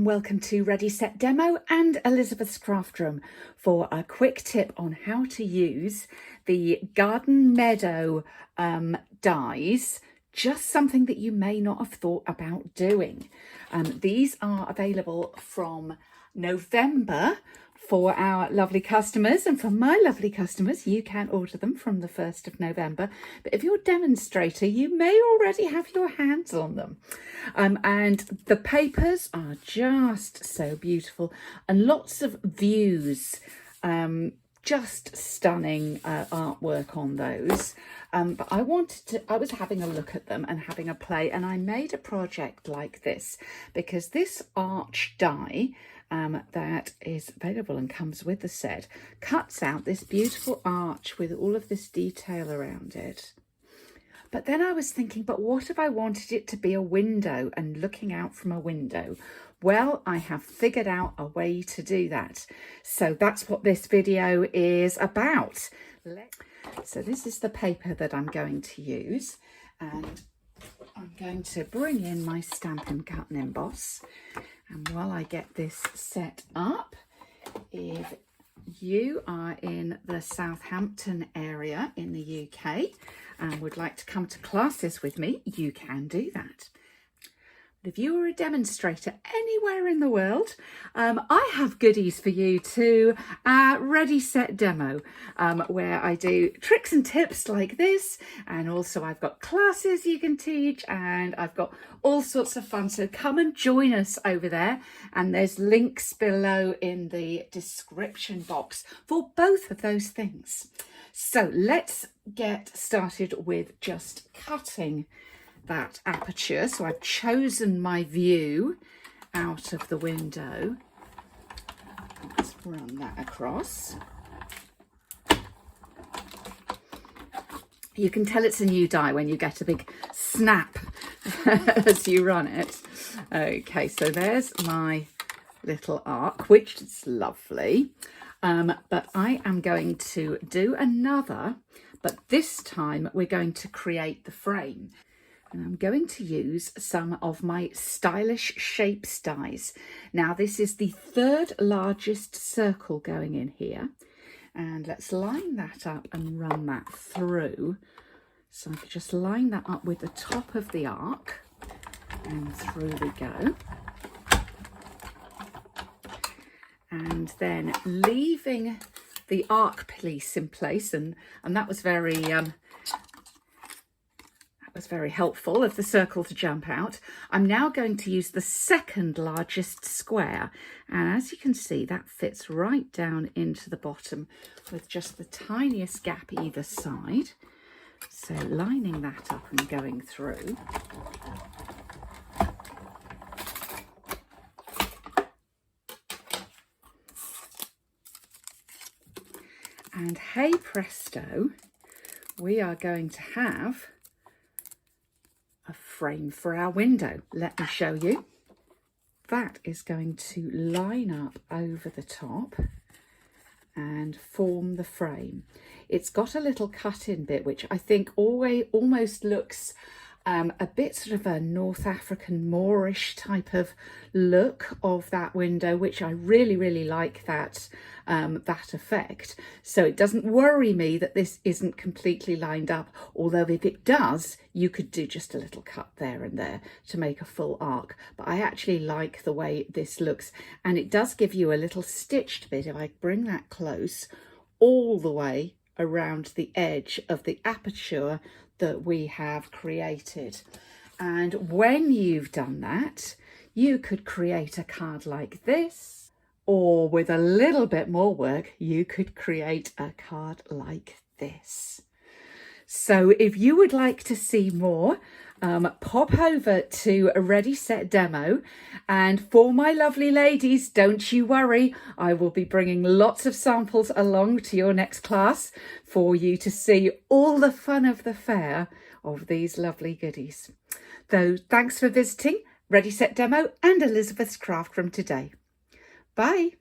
and welcome to Ready Set Demo and Elizabeth's Craft Room for a quick tip on how to use the Garden Meadow dies, just something that you may not have thought about doing. These are available from November for our lovely customers, and for my lovely customers you can order them from the 1st of November, but if you're a demonstrator you may already have your hands on them. And the papers are just so beautiful and lots of views, just stunning artwork on those. But I was having a look at them and having a play, and I made a project like this because this arch die that is available and comes with the set cuts out this beautiful arch with all of this detail around it. But then I was thinking, but what if I wanted it to be a window and looking out from a window? Well, I have figured out a way to do that. So that's what this video is about. So this is the paper that I'm going to use, and I'm going to bring in my Stampin' Cut and Emboss. And while I get this set up, if you are in the Southampton area in the UK and would like to come to classes with me, you can do that. If you are a demonstrator anywhere in the world, I have goodies for you too. Ready Set Demo, where I do tricks and tips like this, and also I've got classes you can teach, and I've got all sorts of fun. So come and join us over there, and there's links below in the description box for both of those things. So let's get started with just cutting that aperture. So I've chosen my view out of the window. Let's run that across. You can tell it's a new die when you get a big snap as you run it. Okay, so there's my little arc, which is lovely. But I am going to do another, but this time we're going to create the frame. And I'm going to use some of my Stylish Shapes dies. Now this is the third largest circle going in here, and let's line that up and run that through. So I could just line that up with the top of the arc, and through we go. And then leaving the arc piece in place, and that was very helpful of the circle to jump out. I'm now going to use the second largest square, and as you can see that fits right down into the bottom with just the tiniest gap either side. So lining that up and going through. And hey presto, we are going to have a frame for our window. Let me show you. That is going to line up over the top and form the frame. It's got a little cut-in bit which I think almost looks a bit sort of a North African Moorish type of look of that window, which I really like that that effect. So it doesn't worry me that this isn't completely lined up, although if it does you could do just a little cut there and there to make a full arc. But I actually like the way this looks, and it does give you a little stitched bit. If I bring that close, all the way around the edge of the aperture that we have created. And when you've done that, you could create a card like this, or with a little bit more work you could create a card like this. So if you would like to see more, pop over to a Ready Set Demo, and for my lovely ladies, don't you worry, I will be bringing lots of samples along to your next class for you to see all the fun of the fair of these lovely goodies. So thanks for visiting Ready Set Demo and Elizabeth's Craft Room today. Bye.